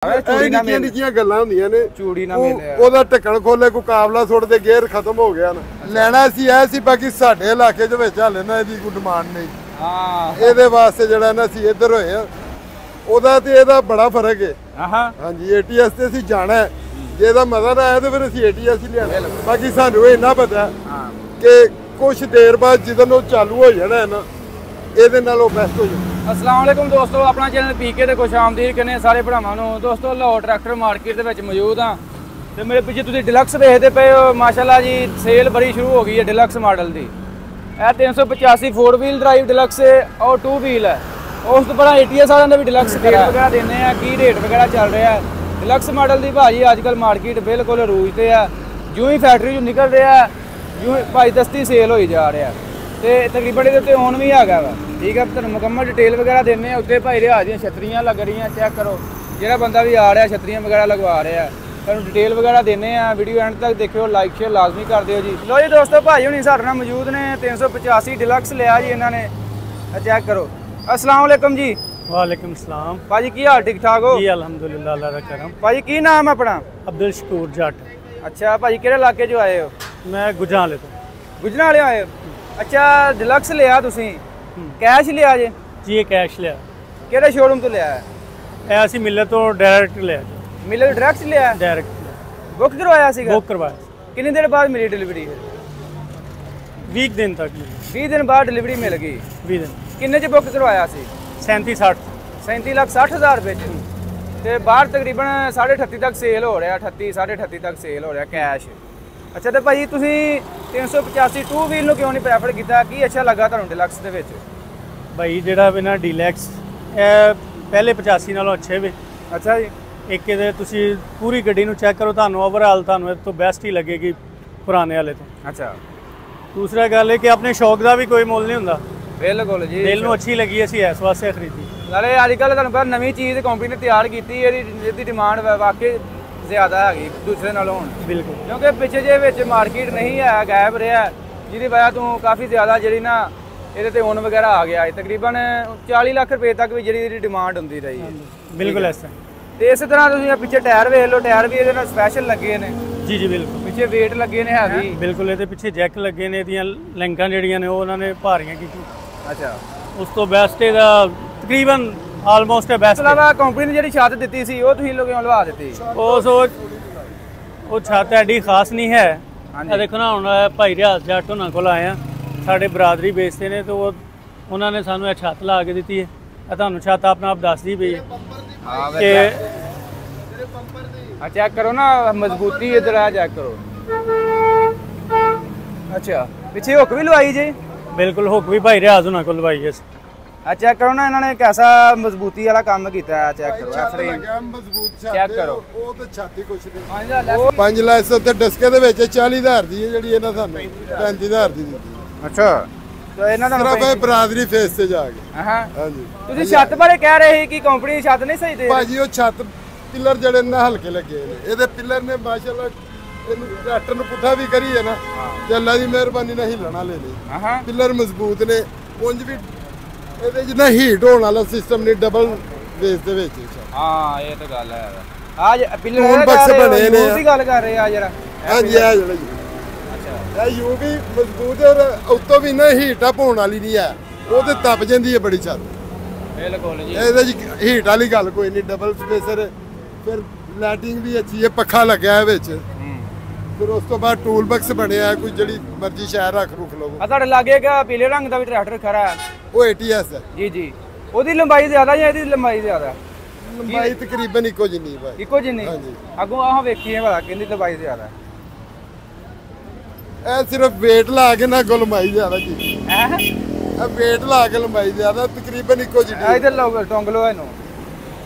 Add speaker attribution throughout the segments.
Speaker 1: निक्कियां गल्लां हुंदियां ने चूड़ी ना मिले ओदा ढक्कन खोले कोई काबला सुटदे गेयर खत्म हो गया ना लेना सी ऐ सी बाकी साडे इलाके च विच हाले ना इहदी कोई डिमांड नहीं। हां इहदे वास्ते जेड़ा ना सी इधर होए ओदा ते इहदा बड़ा फर्क है। हां जी एटीएस ते असीं जाना है जे इहदा मजा ना आया ते फिर असीं एटीएस ही लियाना। बाकी सानू इन्ना पता कि कुछ देर बाद जिदन ओह चालू हो जाना है ना ਇਹਦੇ ਨਾਲ ਉਹ ਬੈਸਟ ਹੋ ਜਾਊ।
Speaker 2: अस्सलाम वालेकुम दोस्तों, अपना चैनल पीके ਤੇ खुश आमदीद करने सारे भरावां ਨੂੰ। ਦੋਸਤੋ ਲਾਹੌਰ ਟਰੈਕਟਰ ਮਾਰਕੀਟ ਦੇ ਵਿੱਚ ਮੌਜੂਦ ਹਾਂ ਤੇ ਮੇਰੇ ਪਿੱਛੇ ਤੁਸੀਂ ਡਿਲਕਸ ਦੇਖਦੇ ਪਏ ਹੋ। ਮਾਸ਼ਾਅੱਲਾ ਜੀ ਸੇਲ ਬੜੀ ਸ਼ੁਰੂ ਹੋ ਗਈ ਹੈ ਡਿਲਕਸ ਮਾਡਲ ਦੀ। ਇਹ 385 4 ਵੀਲ ਡਰਾਈਵ ਡਿਲਕਸ ਹੈ ਔਰ 2 ਵੀਲ ਹੈ। ਉਸ ਤੋਂ ਬਾਅਦ ATS ਵਾਲਿਆਂ ਦਾ ਵੀ ਡਿਲਕਸ ਵਗੈਰਾ ਦਿੰਦੇ ਆ ਕੀ ਰੇਟ ਵਗੈਰਾ ਚੱਲ ਰਿਹਾ ਹੈ ਡਿਲਕਸ ਮਾਡਲ ਦੀ। ਭਾਜੀ ਅੱਜ ਕੱਲ ਮਾਰਕੀਟ ਬਿਲਕੁਲ ਅਰੂਜ ਤੇ ਆ, ਜਿਉਂ ਹੀ ਫੈਕਟਰੀ ਚੋਂ ਨਿਕਲ ਰਿਹਾ ਜਿਉਂ ਭਾਈ ਦਸਤੀ ਸੇਲ ਹੋਈ ਜਾ ਰਿਹਾ ਤੇ ਤਕਰੀਬਨ ਇਹਦੇ ਉੱਤੇ ਔਨ ਵੀ ਹੈਗਾ ਵਾ। ठीक है तुहानू मुकम्मल डिटेल वगैरह देने उत्ते भाई रिहाज दी छतरियां लग रही हैं, चेक करो जो बंदा भी आ रहा है छतरियां वगैरह लगवा रहा है। तुहानू डिटेल वगैरह देने वीडियो एंड तक देखियो, लाइक शेयर लाजमी कर दियो जी। लो जी दोस्तों भाई हुणी साडे नाल मौजूद ने 385 डिलक्स लिया जी इन्होंने, चेक करो। अस्सलाम वालेकुम जी।
Speaker 3: वालेकुम सलाम
Speaker 2: भाजी की हाल ठीक ठाक हो
Speaker 3: जी? अल्हम्दुलिल्लाह अल्लाह दा करम।
Speaker 2: भाजी की नाम है अपना?
Speaker 3: अब्दुल शकूर जट।
Speaker 2: अच्छा भाजी किहड़े इलाके चो आए हो?
Speaker 3: मैं गुजराले तो।
Speaker 2: गुजराले आए हो? अच्छा डिलक्स लिया तुसीं कैश लिया जे?
Speaker 3: जी ये कैश लिया।
Speaker 2: ਕਿਹੜੇ ਸ਼ੋਰੂਮ ਤੋਂ ਲਿਆ ਹੈ?
Speaker 3: ਇਹ ਅਸੀਂ ਮਿਲਰ ਤੋਂ ਡਾਇਰੈਕਟ ਲਿਆ।
Speaker 2: ਮਿਲਰ ਡਾਇਰੈਕਟ ਲਿਆ?
Speaker 3: ਡਾਇਰੈਕਟ
Speaker 2: ਬੁੱਕ ਕਰਵਾਇਆ ਸੀਗਾ?
Speaker 3: ਬੁੱਕ ਕਰਵਾਇਆ।
Speaker 2: ਕਿੰਨੀ ਦੇਰ ਬਾਅਦ ਮਿਲੀ ਡਿਲੀਵਰੀ?
Speaker 3: 20 ਦਿਨ ਤੱਕ।
Speaker 2: 20 ਦਿਨ ਬਾਅਦ ਡਿਲੀਵਰੀ ਮਿਲ ਗਈ।
Speaker 3: 20 ਦਿਨ।
Speaker 2: ਕਿੰਨੇ ਚ ਬੁੱਕ ਕਰਵਾਇਆ ਸੀ?
Speaker 3: 3760।
Speaker 2: 37,60,000 ਰੁਪਏ ਚ ਤੇ ਬਾਹਰ ਤਕਰੀਬਨ 38.5 ਤੱਕ ਸੇਲ ਹੋ ਰਿਹਾ, 38 38.5 ਤੱਕ ਸੇਲ ਹੋ ਰਿਹਾ ਕੈਸ਼। ਅੱਛਾ ਤੇ ਭਾਈ ਤੁਸੀਂ 385 2 ਵੀਲ ਨੂੰ ਕਿਉਂ ਨਹੀਂ ਪ੍ਰੈਫਰ ਕੀਤਾ? ਕੀ ਅੱਛਾ ਲੱਗਾ ਤੁਹਾਨੂੰ ਡਿਲਕਸ ਦੇ ਵਿੱਚ?
Speaker 3: ਭਾਈ ਜਿਹੜਾ ਬਿਨਾ ਡੀਲੈਕਸ ਇਹ ਪਹਿਲੇ 85 ਨਾਲੋਂ ਅੱਛੇ ਵੇ।
Speaker 2: ਅੱਛਾ ਜੀ।
Speaker 3: ਇੱਕ ਇਹਦੇ ਤੁਸੀਂ ਪੂਰੀ ਗੱਡੀ ਨੂੰ ਚੈੱਕ ਕਰੋ, ਤੁਹਾਨੂੰ ਓਵਰਆਲ ਤੁਹਾਨੂੰ ਇਹ ਤੋਂ ਬੈਸਟ ਹੀ ਲੱਗੇਗੀ ਪੁਰਾਣੇ ਵਾਲੇ ਤੋਂ।
Speaker 2: ਅੱਛਾ
Speaker 3: ਦੂਸਰਾ ਗੱਲ ਹੈ ਕਿ ਆਪਣੇ ਸ਼ੌਕ ਦਾ ਵੀ ਕੋਈ ਮੁੱਲ ਨਹੀਂ ਹੁੰਦਾ।
Speaker 2: ਬਿਲਕੁਲ ਜੀ,
Speaker 3: ਦਿਲ ਨੂੰ ਅੱਛੀ ਲੱਗੀ ਅਸੀਂ ਇਸ ਵਾਸਤੇ ਖਰੀਦੀ।
Speaker 2: ਨਾਲੇ ਅੱਜ ਕੱਲ੍ਹ ਤੁਹਾਨੂੰ ਪਤਾ ਨਵੀਂ ਚੀਜ਼ ਕੰਪਨੀ ਨੇ ਤਿਆਰ ਕੀਤੀ, ਇਹਦੀ ਡਿਮਾਂਡ ਵਾਕਈ ਜ਼ਿਆਦਾ ਹੈਗੀ ਦੂਸਰੇ ਨਾਲੋਂ ਹੁਣ। ਬਿਲਕੁਲ ਕਿਉਂਕਿ ਪਿੱਛੇ ਜੇ ਵਿੱਚ ਮਾਰਕੀਟ ਨਹੀਂ ਹੈ, ਗਾਇਬ ਰਿਹਾ, ਜਿਹਦੀ ਵਜ੍ਹਾ ਤੋਂ ਕਾਫੀ ਜ਼ਿਆਦਾ ਜਿਹੜੀ ਨਾ ਇਹਦੇ ਤੇ ਓਨ ਵਗੈਰਾ ਆ ਗਿਆ ਹੈ। ਤਕਰੀਬਨ 40 ਲੱਖ ਰੁਪਏ ਤੱਕ ਵੀ ਜਿਹੜੀ ਇਹਦੀ ਡਿਮਾਂਡ ਹੁੰਦੀ ਰਹੀ ਹੈ।
Speaker 3: ਬਿਲਕੁਲ ਐਸਾ।
Speaker 2: ਤੇ ਇਸੇ ਤਰ੍ਹਾਂ ਤੁਸੀਂ ਪਿੱਛੇ ਟਾਇਰ ਵੇਖ ਲਓ, ਟਾਇਰ ਵੀ ਇਹਦੇ ਨਾਲ ਸਪੈਸ਼ਲ ਲੱਗੇ ਨੇ।
Speaker 3: ਜੀ ਜੀ ਬਿਲਕੁਲ।
Speaker 2: ਪਿੱਛੇ ਵੇਟ ਲੱਗੇ ਨੇ ਹੈਵੀ।
Speaker 3: ਬਿਲਕੁਲ ਇਹਦੇ ਪਿੱਛੇ ਜੈਕ ਲੱਗੇ ਨੇ, ਇਹਦੀਆਂ ਲਿੰਕਾਂ ਜਿਹੜੀਆਂ ਨੇ ਉਹ ਉਹਨਾਂ ਨੇ ਭਾਰੀਆਂ ਕੀਤੀ।
Speaker 2: ਅੱਛਾ
Speaker 3: ਉਸ ਤੋਂ ਬੈਸਟ ਇਹਦਾ ਤਕਰੀਬਨ ਆਲਮੋਸਟ ਬੈਸਟ।
Speaker 2: ਇਸ ਇਲਾਵਾ ਕੰਪਨੀ ਨੇ ਜਿਹੜੀ ਛੱਤ ਦਿੱਤੀ ਸੀ ਉਹ ਤੁਸੀਂ ਲੋਕਾਂ ਲਵਾ ਦਿੱਤੀ?
Speaker 3: ਉਹ ਛੱਤ ਐਡੀ ਖਾਸ ਨਹੀਂ ਹੈ। ਇਹ ਦੇਖੋ ਨਾ ਹੁਣ ਭਾਈ ਰਿਆਜ਼ ਜੱਟ ਉਹਨਾਂ ਕੋਲ ਆਏ ਆ, ਸਾਡੇ ਬਰਾਦਰੀ ਵੇਚਦੇ ਨੇ ਤੇ ਉਹਨਾਂ ਨੇ ਸਾਨੂੰ ਇਹ ਛੱਤ ਲਾ ਕੇ ਦਿੱਤੀ ਹੈ। ਇਹ ਤੁਹਾਨੂੰ ਛੱਤ ਆਪਣਾ ਆਪ ਦੱਸਦੀ ਪਈ ਹੈ ਕਿ
Speaker 2: ਚੈੱਕ ਕਰੋ ਨਾ ਮਜ਼ਬੂਤੀ ਇਧਰ ਆ, ਚੈੱਕ ਕਰੋ। ਅੱਛਾ ਪਿੱਛੇ ਹੁੱਕ ਵੀ ਲਵਾਈ ਜੀ? ਬਿਲਕੁਲ ਹੁੱਕ ਵੀ ਭਾਈ ਰਿਆਜ਼ ਉਹਨਾਂ ਕੋਲ ਲਵਾਈ ਹੈ। ਚੈੱਕ ਕਰੋ ਨਾ ਇਹਨਾਂ ਨੇ ਕੈਸਾ ਮਜ਼ਬੂਤੀ ਵਾਲਾ ਕੰਮ ਕੀਤਾ ਹੈ। ਚੈੱਕ ਕਰੋ ਚੈੱਕ ਕਰੋ
Speaker 1: ਉਹ ਤੇ ਛਾਤੀ ਕੁਛ ਨਹੀਂ। 5 ਲੱਖ ਤੇ ਡਸਕੇ ਦੇ ਵਿੱਚ 40,000 ਦੀ ਹੈ ਜਿਹੜੀ ਇਹਨਾਂ ਸਾਨੂੰ 35,000 ਦੀ ਦਿੱਤੀ।
Speaker 2: ਅੱਛਾ ਤੇ ਇਹਨਾਂ ਦਾ
Speaker 1: ਸਿਰਫ ਬਰਾਦਰੀ ਫੇਸ ਤੇ ਜਾ ਕੇ।
Speaker 2: ਹਾਂਜੀ ਤੁਸੀਂ ਛੱਤ ਬਾਰੇ ਕਹਿ ਰਹੇ ਸੀ ਕਿ ਕੰਪਨੀ ਦੀ ਛੱਤ ਨਹੀਂ ਸਹੀ ਦੇ?
Speaker 1: ਭਾਜੀ ਉਹ ਛੱਤ ਪਿੱਲਰ ਜਿਹੜੇ ਨਾ ਹਲਕੇ ਲੱਗੇ ਨੇ, ਇਹਦੇ ਪਿੱਲਰ ਨੇ ਮਾਸ਼ਾਅੱਲਾ ਇਹਨੂੰ ਟਰੈਕਟਰ ਨੂੰ ਪੁੱਠਾ ਵੀ ਕਰੀ ਹੈ ਨਾ ਤੇ ਅੱਲਾ ਦੀ ਮਿਹਰਬਾਨੀ ਨਾਲ ਹਿੱਲਣਾ ਲੈ ਲਈ। ਪਿੱਲਰ ਮਜ਼ਬੂਤ ਨੇ, ਉਂਝ ਵੀ ਇਹਦੇ ਚ ਨਾ ਹੀਟ ਹੋਣ ਵਾਲਾ ਸਿਸਟਮ ਨਹੀਂ, ਡਬਲ ਬੇਸ ਦੇ ਵਿੱਚ।
Speaker 2: ਹਾਂ ਇਹ ਤਾਂ ਗੱਲ ਹੈ। ਆਜ ਪਿੱਲਰ
Speaker 1: ਹੁਣ ਬਕਸ ਬਣੇ ਨੇ,
Speaker 2: ਉਹਦੀ ਗੱਲ ਕਰ ਰਹੇ ਆ ਜਰਾ।
Speaker 1: ਹਾਂਜੀ ਆ ਜਿਹੜਾ ਜੀ। ਅੱਛਾ ਇਹ ਯੂ ਵੀ ਮਜ਼ਬੂਤ ਹੈ ਔਰ ਉੱਤੋਂ ਵੀ ਨਾ ਹੀਟ ਅਪ ਹੋਣ ਵਾਲੀ ਨਹੀਂ ਹੈ, ਉਹ ਤੇ ਤਪ ਜਾਂਦੀ ਹੈ ਬੜੀ ਛੱਤ।
Speaker 2: ਬਿਲਕੁਲ ਜੀ
Speaker 1: ਇਹਦੇ ਚ ਹੀਟ ਵਾਲੀ ਗੱਲ ਕੋਈ ਨਹੀਂ, ਡਬਲ ਸਪੇਸਰ। ਫਿਰ ਲਾਈਟਿੰਗ ਵੀ ਅੱਛੀ ਹੈ, ਪੱਖਾ ਲੱਗਿਆ ਹੈ ਵਿੱਚ। ਫਿਰ ਉਸ ਤੋਂ ਬਾਅਦ ਟੂਲ ਬਕਸ ਬਣਿਆ, ਕੋਈ ਜਿਹੜੀ ਮਰਜ਼ੀ ਸ਼ਹਿਰ ਰੱਖ ਲਓ।
Speaker 2: ਆ ਤੁਹਾਡੇ ਲਾਗੇ ਇੱਕ ਪੀਲੇ ਰੰਗ ਦਾ ਵੀ ਟਰੈਕਟਰ ਖੜਾ ਹੈ,
Speaker 1: ਉਹ ATS ਹੈ।
Speaker 2: ਜੀ ਜੀ। ਉਹਦੀ ਲੰਬਾਈ ਜ਼ਿਆਦਾ ਜਾਂ ਇਹਦੀ ਲੰਬਾਈ ਜ਼ਿਆਦਾ?
Speaker 1: ਲੰਬਾਈ ਤਕਰੀਬਨ ਇੱਕੋ ਜਿੰਨੀ ਭਾਈ।
Speaker 2: ਇੱਕੋ ਜਿੰਨੀ?
Speaker 1: ਹਾਂਜੀ।
Speaker 2: ਅੱਗੋਂ ਆਹ ਵੇਖੀਏ ਭਲਾ ਕਿੰਨੀ ਲੰਬਾਈ ਜ਼ਿਆਦਾ?
Speaker 1: ਇਹ ਸਿਰਫ ਵੇਟ ਲਾ ਕੇ ਨਾ ਲੰਬਾਈ ਜ਼ਿਆਦਾ ਕੀ ਹੈ? ਇਹ ਵੇਟ ਲਾ ਕੇ ਲੰਬਾਈ ਜ਼ਿਆਦਾ, ਤਕਰੀਬਨ ਇੱਕੋ ਜਿਹੀ।
Speaker 2: ਇਧਰ ਲਾਓ, ਟੰਗ ਲਓ ਇਹਨੂੰ।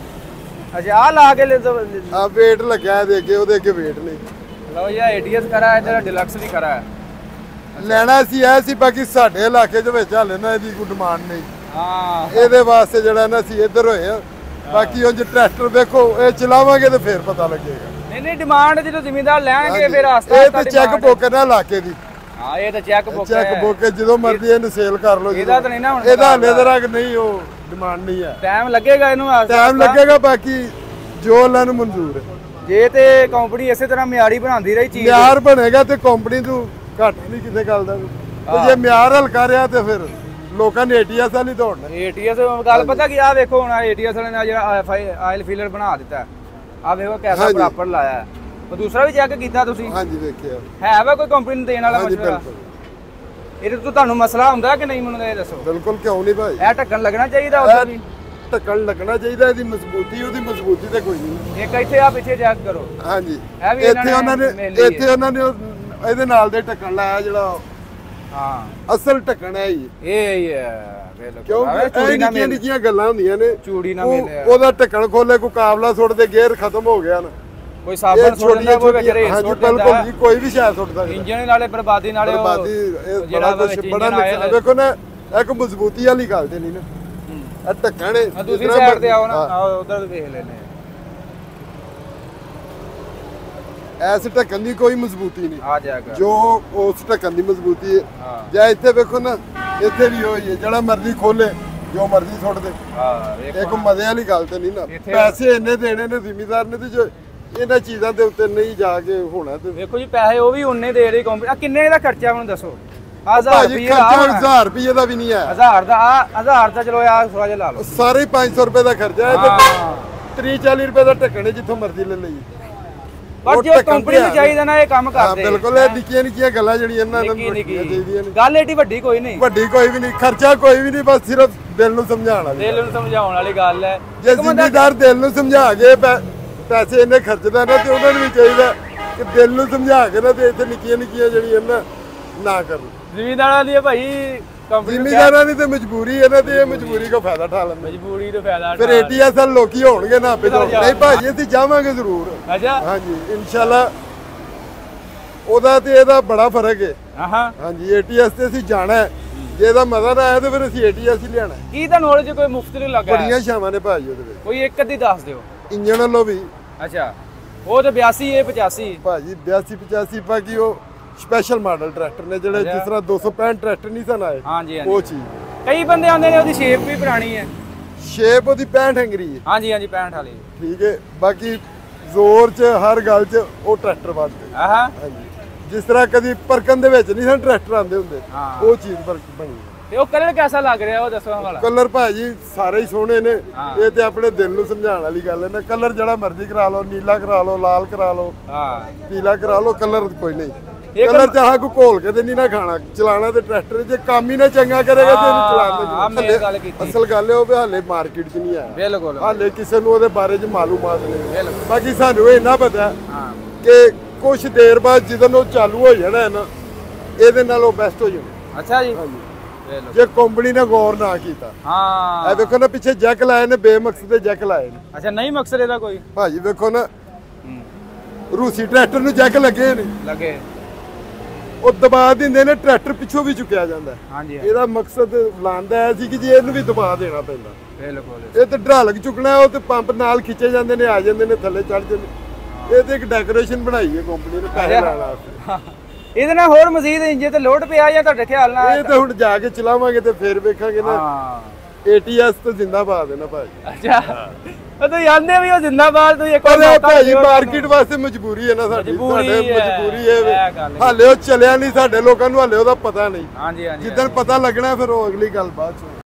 Speaker 2: ਅੱਛਾ ਆ ਲਾ ਕੇ ਲੈ ਦੋ।
Speaker 1: ਆ ਵੇਟ ਲੱਗਿਆ ਦੇ ਅੱਗੇ, ਉਹਦੇ ਅੱਗੇ ਵੇਟ ਨਹੀਂ।
Speaker 2: ਲਓ ਜੀ ATS ਖੜਾ ਹੈ, ਇਧਰ ਡਿਲਕਸ ਵੀ ਖੜਾ ਹੈ।
Speaker 1: ਲੈਣਾ ਸੀ ਐ ਸੀ ਬਾਕੀ ਸਾਡੇ ਇਲਾਕੇ ਦੇ ਵਿੱਚ ਹਾਲੇ ਨਾ ਇਹਦੀ ਕੋਈ ਡਿਮਾਂਡ ਨਹੀਂ।
Speaker 2: ਹਾਂ
Speaker 1: ਇਹਦੇ ਵਾਸਤੇ ਜਿਹੜਾ ਨਾ ਅਸੀਂ ਇੱਧਰ ਹੋਏ ਆ। ਬਾਕੀ ਉਹ ਜੇ ਟਰੈਕਟਰ ਵੇਖੋ ਇਹ ਚਲਾਵਾਂਗੇ ਤੇ ਫੇਰ ਪਤਾ ਲੱਗੇਗਾ।
Speaker 2: ਨਹੀਂ ਡਿਮਾਂਡ ਜਦੋਂ ਜ਼ਿਮੀਂਦਾਰ ਲੈਣਗੇ ਫਿਰ ਆਸਤਾ
Speaker 1: ਇਹ ਤੇ ਚੈੱਕ ਬੁੱਕ ਨਾ ਇਲਾਕੇ ਦੀ।
Speaker 2: ਹਾਂ ਇਹ ਤਾਂ ਚੈੱਕ ਬੁੱਕ
Speaker 1: ਚੈੱਕ ਬੁੱਕ ਜਦੋਂ ਮਰਜ਼ੀ ਇਹਨੂੰ ਸੇਲ ਕਰ ਲਓ।
Speaker 2: ਇਹਦਾ ਤਾਂ ਨਹੀਂ ਨਾ ਹੁਣ,
Speaker 1: ਇਹਦਾ ਹਲੇ ਤੱਕ ਨਹੀਂ ਉਹ ਡਿਮਾਂਡ ਨਹੀਂ ਹੈ।
Speaker 2: ਟਾਈਮ ਲੱਗੇਗਾ ਇਹਨੂੰ,
Speaker 1: ਟਾਈਮ ਲੱਗੇਗਾ। ਬਾਕੀ ਜੋ ਉਹਨਾਂ ਨੂੰ ਮਨਜ਼ੂਰ ਹੈ।
Speaker 2: ਜੇ ਤੇ ਕੰਪਨੀ ਇਸੇ ਤਰ੍ਹਾਂ ਮਿਆਰੀ ਬਣਾਉਂਦੀ ਰਹੀ ਚੀਜ਼,
Speaker 1: ਮਿਆਰ ਬਣੇਗਾ ਤੇ ਕੰਪਨੀ ਨੂੰ ਘੱਟ ਨਹੀਂ ਕਿਸੇ ਗੱਲ ਦਾ। ਤੇ ਜੇ ਮਿਆਰ ਹਲਕਾ ਰਿਹਾ ਤੇ ਫਿਰ ਲੋਕਾਂ ਨੇ ATS ਵਾਲੀ ਦੌੜਨਾ।
Speaker 2: ATS ਗੱਲ ਪਤਾ ਕੀ ਆ ਵੇਖੋ ਹੁਣ ATS ਵਾਲੇ ਨੇ ਜਿਹੜਾ ਆਇਲ ਫੀਲਰ ਬਣਾ ਦਿੱਤਾ, ਆ ਵੇਖੋ ਕੈਸਾ ਪ੍ਰੋਪਰ ਲਾਇਆ ਹੈ। ਉਹ ਦੂਸਰਾ ਵੀ ਚੈੱਕ ਕੀਤਾ ਤੁਸੀਂ?
Speaker 1: ਹਾਂਜੀ ਵੇਖਿਆ
Speaker 2: ਹੈ ਵਾ ਕੋਈ ਕੰਪਨੀ ਨੂੰ ਦੇਣ ਵਾਲਾ
Speaker 1: ਹਾਂਜੀ
Speaker 2: ਮਸਲਾ?
Speaker 1: ਬਿਲਕੁਲ।
Speaker 2: ਇਹਦੇ ਤੋਂ ਤੁਹਾਨੂੰ ਮਸਲਾ ਹੁੰਦਾ ਕਿ ਨਹੀਂ, ਮੈਨੂੰ ਇਹ ਦੱਸੋ।
Speaker 1: ਬਿਲਕੁਲ ਕਿਉਂ ਨਹੀਂ ਭਾਈ,
Speaker 2: ਇਹ ਢੱਕਣ ਲੱਗਣਾ ਚਾਹੀਦਾ ਉੱਧਰ ਵੀ?
Speaker 1: ਢੱਕਣ ਲੱਗਣਾ ਚਾਹੀਦਾ। ਇਹਦੀ ਮਜ਼ਬੂਤੀ, ਉਹਦੀ ਮਜ਼ਬੂਤੀ ਤੇ ਕੋਈ ਨਹੀਂ।
Speaker 2: ਇੱਕ ਇੱਥੇ ਆ ਪਿੱਛੇ ਚੈੱਕ ਕਰੋ।
Speaker 1: ਹਾਂਜੀ
Speaker 2: ਇੱਥੇ
Speaker 1: ਉਹਨਾਂ ਨੇ ਇਹਦੇ ਨਾਲ ਦੇ ਢੱਕਣ ਲਾਇਆ ਜਿਹੜਾ
Speaker 2: ਹਾਂ
Speaker 1: ਅਸਲ ਢੱਕਣ ਹੈ ਜੀ।
Speaker 2: ਇਹ ਹੀ ਹੈ ਬਿਲਕੁਲ।
Speaker 1: ਕਿਉਂਕਿ ਨਿੱਕੀਆਂ ਨਿੱਕੀਆਂ ਗੱਲਾਂ ਹੁੰਦੀਆਂ ਨੇ,
Speaker 2: ਚੂੜੀ ਨਾ ਮਿਲੇ,
Speaker 1: ਉਹਦਾ ਢੱਕਣ ਖੋਲੇ ਕੋਈ ਕਾਬਲਾ ਸੁੱਟਦੇ ਗੇਅਰ ਖਤਮ ਹੋ ਗਿਆ ਨਾ,
Speaker 2: ਕੋਈ ਸਾਬਣ ਸੁੱਟ ਦਿੰਦਾ, ਕੋਈ ਵਿੱਚ ਰੇਤ ਸੁੱਟ ਦਿੰਦਾ।
Speaker 1: ਬਿਲਕੁਲ ਜੀ, ਕੋਈ ਵੀ ਸ਼ਾਇਦ ਸੁੱਟ ਸਕਦਾ।
Speaker 2: ਇੰਜਨ ਨਾਲੇ ਬਰਬਾਦੀ ਨਾਲੇ
Speaker 1: ਬਰਬਾਦੀ, ਇਹ ਬੜਾ ਨੁਕਸਾਨ। ਵੇਖੋ ਨਾ, ਇੱਕ ਮਜ਼ਬੂਤੀ ਵਾਲੀ ਗੱਲ ਤੇ ਨਹੀਂ ਨਾ, ਇਹ ਢੱਕਣ ਹੈ।
Speaker 2: ਦੂਸਰੀ ਸਾਈਡ ਤੇ ਆਓ ਨਾ, ਉਧਰ ਵੇਖ ਲੈਨੇ
Speaker 1: ਐਸ ਢੱਕਣ ਦੀ ਕੋਈ ਮਜ਼ਬੂਤੀ ਨਹੀਂ
Speaker 2: ਆ ਜਾਏਗਾ
Speaker 1: ਜੋ ਉਸ ਢੱਕਣ ਦੀ ਮਜ਼ਬੂਤੀ ਹੈ। ਜਾਂ ਇੱਥੇ ਵੇਖੋ ਨਾ, ਇੱਥੇ ਵੀ ਹੋਈ ਹੈ, ਜਿਹੜਾ ਮਰਜ਼ੀ ਖੋਲੇ ਜੋ ਮਰਜ਼ੀ ਸੁੱਟ ਦੇ। ਇੱਕ ਮਜ਼ੇ ਵਾਲੀ ਗੱਲ ਤੇ ਨਹੀਂ ਨਾ। ਪੈਸੇ ਇੰਨੇ ਦੇਣੇ ਨੇ ਜ਼ਿਮੀਦਾਰ ਨੇ ਤੇ ਜੋ ਇਹਨਾਂ ਚੀਜ਼ਾਂ ਦੇ ਉੱਤੇ ਨਹੀਂ ਜਾ ਕੇ ਹੋਣਾ। ਤੇ
Speaker 2: ਵੇਖੋ ਜੀ ਪੈਸੇ ਉਹ ਵੀ ਉਹਨੇ ਦੇ ਰਹੀ ਕੰਪਨੀ। ਕਿੰਨੇ ਦਾ ਖਰਚਾ ਮੈਨੂੰ ਦੱਸੋ? 1000 ਰੁਪਏ ਦਾ?
Speaker 1: 1000 ਰੁਪਏ ਦਾ ਵੀ ਨਹੀਂ ਹੈ।
Speaker 2: 1000 ਦਾ 1000 ਦਾ ਚਲੋ ਯਾਰ ਥੋੜਾ ਜਿਹਾ ਲਾ ਲਓ।
Speaker 1: ਸਾਰੇ 500 ਰੁਪਏ ਦਾ ਖਰਚਾ ਹੈ ਤੇ 30-40 ਰੁਪਏ ਦਾ ਢੱਕਣ ਜਿੱਥੋਂ ਮਰਜ਼ੀ ਲੈ ਲਈ।
Speaker 2: ਪਰ ਜੇ ਕੰਪਨੀ ਨੂੰ ਚਾਹੀਦਾ ਨਾ ਇਹ ਕੰਮ ਕਰਦੇ।
Speaker 1: ਬਿਲਕੁਲ, ਇਹ ਨਿੱਕੀਆਂ ਨਿੱਕੀਆਂ ਗੱਲਾਂ ਜਿਹੜੀਆਂ ਇਹਨਾਂ ਨੂੰ ਚਾਹੀਦੀਆਂ ਨੇ।
Speaker 2: ਗੱਲ ਏਡੀ ਵੱਡੀ ਕੋਈ ਨਹੀਂ,
Speaker 1: ਵੱਡੀ ਕੋਈ ਵੀ ਨਹੀਂ, ਖਰਚਾ ਕੋਈ ਵੀ ਨਹੀਂ, ਬਸ ਸਿਰਫ ਦਿਲ ਨੂੰ ਸਮਝਾਉਣ ਵਾਲੀ।
Speaker 2: ਦਿਲ ਨੂੰ ਸਮਝਾਉਣ ਵਾਲੀ ਗੱਲ ਹੈ।
Speaker 1: ਜੇ ਜ਼ਿਮੀਦਾਰ ਦਿਲ ਨੂੰ ਸਮਝਾ ਕੇ ਪੈਸੇ ਇਹਨੇ ਖਰਚਦਾ ਨਾ, ਤੇ ਉਹਨਾਂ ਨੂੰ ਵੀ ਚਾਹੀਦਾ ਕਿ ਦਿਲ ਨੂੰ ਸਮਝਾ ਕੇ ਨਾ ਤੇ ਇੱਥੇ ਨਿੱਕੀਆਂ ਨਿੱਕੀਆਂ ਜਿਹੜੀਆਂ ਨਾ ਕਰਨ।
Speaker 2: ਜ਼ਿਮੀਦਾਰਾਂ ਦੀ ਭਾਈ ਕੰਪਨੀ,
Speaker 1: ਜ਼ਿਮੀਦਾਰਾਂ ਦੀ ਤੇ ਮਜਬੂਰੀ ਹੈ ਨਾ, ਤੇ ਇਹ ਮਜਬੂਰੀ ਕੋ ਫਾਇਦਾ ਉਠਾ ਲੈਂਦੇ।
Speaker 2: ਮਜਬੂਰੀ ਤੋਂ ਫਾਇਦਾ
Speaker 1: ਫਿਰ ATS ਵਾਲੇ ਲੋਕੀ ਹੋਣਗੇ ਨਾ ਆਪੇ। ਨਹੀਂ ਭਾਜੀ, ਅਸੀਂ ਜਾਵਾਂਗੇ ਜ਼ਰੂਰ।
Speaker 2: ਅੱਛਾ
Speaker 1: ਹਾਂਜੀ, ਇਨਸ਼ਾਅੱਲਾ। ਉਹਦਾ ਤੇ ਇਹਦਾ ਬੜਾ ਫਰਕ ਹੈ। ਹਾਂਜੀ, ATS ਤੇ ਅਸੀਂ ਜਾਣਾ ਹੈ। ਜੇ ਇਹਦਾ ਮਜ਼ਾ ਨਾ ਆਇਆ ਤੇ ਫਿਰ ਅਸੀਂ ATS ਹੀ ਲਿਆਣਾ।
Speaker 2: ਕੀ ਤਾਂ ਨੌਲੇਜ ਕੋਈ ਮੁਫਤ ਨਹੀਂ ਲੱਗਾ?
Speaker 1: ਬੜੀਆਂ ਛਾਵਾਂ ਨੇ ਭਾਜੀ ਉਹਦੇ ਵਿੱਚ।
Speaker 2: ਕੋਈ ਇੱਕ ਅੱਧੀ ਦੱਸ ਦਿਓ।
Speaker 1: ਇੰਜਣ ਵੱਲੋਂ ਵੀ।
Speaker 2: ਅੱਛਾ, ਉਹ ਤੇ 82 ਇਹ 85
Speaker 1: ਭਾਜੀ 82-85। ਬਾਕੀ ਉਹ ਸਪੈਸ਼ਲ ਮਾਡਲ ਟਰੈਕਟਰ ਨੇ ਜਿਹੜੇ ਜਿਸ ਤਰ੍ਹਾਂ 265 ਟਰੈਕਟਰ ਨਹੀਂ ਸਨ ਆਏ।
Speaker 2: ਹਾਂਜੀ
Speaker 1: ਉਹ ਚੀਜ਼।
Speaker 2: ਕਈ ਬੰਦੇ ਆਉਂਦੇ ਨੇ ਉਹਦੀ ਸ਼ੇਪ ਵੀ ਪੁਰਾਣੀ ਹੈ।
Speaker 1: ਸ਼ੇਪ ਉਹਦੀ 65 ਹੈਂਗਰੀ ਹੈ।
Speaker 2: ਹਾਂਜੀ 65 ਵਾਲੀ
Speaker 1: ਠੀਕ ਹੈ। ਬਾਕੀ ਜ਼ੋਰ 'ਚ ਹਰ ਗੱਲ 'ਚ ਉਹ ਟਰੈਕਟਰ ਵੱਧ ਗਏ। ਹਾਂਜੀ, ਜਿਸ ਤਰ੍ਹਾਂ ਕਦੀ ਪਰਕਨ ਦੇ ਵਿੱਚ ਨਹੀਂ ਸਨ ਟਰੈਕਟਰ ਆਉਂਦੇ ਹੁੰਦੇ, ਉਹ ਚੀਜ਼ ਫਰਕ ਬਣੀ।
Speaker 2: ਤੇ ਉਹ ਕਲਰ ਕਿਹਦਾ ਲੱਗ ਰਿਹਾ ਉਹ ਦੱਸੋ ਹਵਾਲਾ?
Speaker 1: ਕਲਰ ਭਾਜੀ ਸਾਰੇ ਹੀ ਸੋਹਣੇ ਨੇ। ਇਹ ਤੇ ਆਪਣੇ ਦਿਲ ਨੂੰ ਸਮਝਾਉਣ ਵਾਲੀ ਗੱਲ ਹੈ ਨਾ। ਕਲਰ ਜਿਹੜਾ ਮਰਜ਼ੀ ਕਰਾ ਲਓ, ਨੀਲਾ ਕਰਾ ਲਓ, ਲਾਲ ਕਰਾ ਲਓ, ਪੀਲਾ ਕਰਾ ਲਓ, ਕਲਰ ਕੋਈ ਨਹੀਂ। ਕਲਰ ਚਾਹ ਕੋ ਘੋਲ ਕੇ ਤੇ ਨਹੀਂ ਨਾ ਖਾਣਾ। ਚਲਾਣਾ ਤੇ ਟਰੈਕਟਰ ਜੇ ਕੰਮ ਹੀ ਨਾ ਚੰਗਾ ਕਰੇਗਾ ਤੇ ਇਹਨੂੰ ਚਲਾਉਣ ਦੇ। ਅਸਲ ਗੱਲ ਇਹ ਉਹ ਵੀ ਹਾਲੇ ਮਾਰਕੀਟ 'ਚ ਨਹੀਂ ਆਇਆ।
Speaker 2: ਬਿਲਕੁਲ,
Speaker 1: ਹਾਲੇ ਕਿਸੇ ਨੂੰ ਉਹਦੇ ਬਾਰੇ 'ਚ ਮਾਲੂਮਾਤ ਨਹੀਂ। ਬਾਕੀ ਸਾਨੂੰ ਇੰਨਾ ਪਤਾ ਕਿ ਕੁਝ ਦੇਰ ਬਾਅਦ ਜਦੋਂ ਉਹ ਚਾਲੂ ਹੋ ਜਾਣਾ ਹੈ ਨਾ, ਇਹਦੇ ਨਾਲ ਉਹ ਬੈਸਟ ਹੋ ਜਾਣਾ।
Speaker 2: ਅੱਛਾ ਜੀ,
Speaker 1: ਜੇ ਕੰਪਨੀ ਨੇ ਗੌਰ ਨਾ ਕੀਤਾ। ਇਹ ਦੇਖੋ ਨਾ, ਪਿੱਛੇ ਜੈਕ ਲਾਏ ਨੇ, ਬੇਮਕਸਦ ਦੇ ਜੈਕ ਲਾਏ ਨੇ।
Speaker 2: ਅੱਛਾ, ਨਹੀਂ ਮਕਸਦ ਇਹਦਾ ਕੋਈ?
Speaker 1: ਭਾਜੀ ਵੇਖੋ ਨਾ, ਰੂਸੀ ਟਰੈਕਟਰ ਨੂੰ ਜੈਕ ਲੱਗੇ ਨੇ।
Speaker 2: ਲੱਗੇ,
Speaker 1: ਉਹ ਦਬਾ ਦਿੰਦੇ ਨੇ, ਟਰੈਕਟਰ ਪਿੱਛੋਂ ਵੀ ਚੁੱਕਿਆ ਜਾਂਦਾ।
Speaker 2: ਹਾਂਜੀ,
Speaker 1: ਇਹਦਾ ਮਕਸਦ ਲਾਂਦਾ ਹੈ ਸੀ ਕਿ ਜੀ ਇਹਨੂੰ ਵੀ ਦਬਾ ਦੇਣਾ ਪੈਂਦਾ।
Speaker 2: ਬਿਲਕੁਲ।
Speaker 1: ਇਹ ਤੇ ਢਾਲਕ ਚੁੱਕਣਾ, ਉਹ ਤੇ ਪੰਪ ਨਾਲ ਖਿੱਚੇ ਜਾਂਦੇ ਨੇ, ਆ ਜਾਂਦੇ ਨੇ, ਥੱਲੇ ਚੜ ਜਾਂਦੇ। ਇਹ ਤੇ ਇੱਕ ਡੈਕੋਰੇਸ਼ਨ ਬਣਾਈ ਹੈ ਕੰਪਨੀ ਨੇ ਪੈਸੇ ਲਾਉਣ ਵਾਸਤੇ।
Speaker 2: ਇਹਦੇ ਨਾਲ ਹੋਰ ਮਜ਼ੀਦ ਇੰਜਨ ਤੇ ਲੋਡ ਪਿਆ ਜਾਂ ਤੁਹਾਡੇ ਖਿਆਲ ਨਾਲ?
Speaker 1: ਇਹ ਤਾਂ ਹੁਣ ਜਾ ਕੇ ਚਲਾਵਾਂਗੇ ਤੇ ਫਿਰ ਵੇਖਾਂਗੇ ਨਾ। ATS ਤਾਂ ਜ਼ਿੰਦਾਬਾਦ ਹੈ ਨਾ ਭਾਜੀ।
Speaker 2: ਅੱਛਾ, ਉਹ ਤੁਸੀਂ ਆਂਦੇ ਵੀ ਉਹ ਜ਼ਿੰਦਾਬਾਦ। ਤੁਸੀਂ ਇੱਕ
Speaker 1: ਵਾਰ ਭਾਜੀ ਮਾਰਕੀਟ ਵਾਸਤੇ ਮਜਬੂਰੀ ਹੈ ਨਾ ਸਾਡੀ। ਮਜਬੂਰੀ ਹੈ। ਹਾਲੇ ਉਹ ਚੱਲਿਆ ਨਹੀਂ, ਸਾਡੇ ਲੋਕਾਂ ਨੂੰ ਹਾਲੇ ਉਹਦਾ ਪਤਾ ਨਹੀਂ।
Speaker 2: ਹਾਂਜੀ ਹਾਂਜੀ,
Speaker 1: ਜਿੱਦਣ ਪਤਾ ਲੱਗਣਾ ਫਿਰ ਉਹ ਅਗਲੀ ਗੱਲ ਬਾਅਦ ਚ।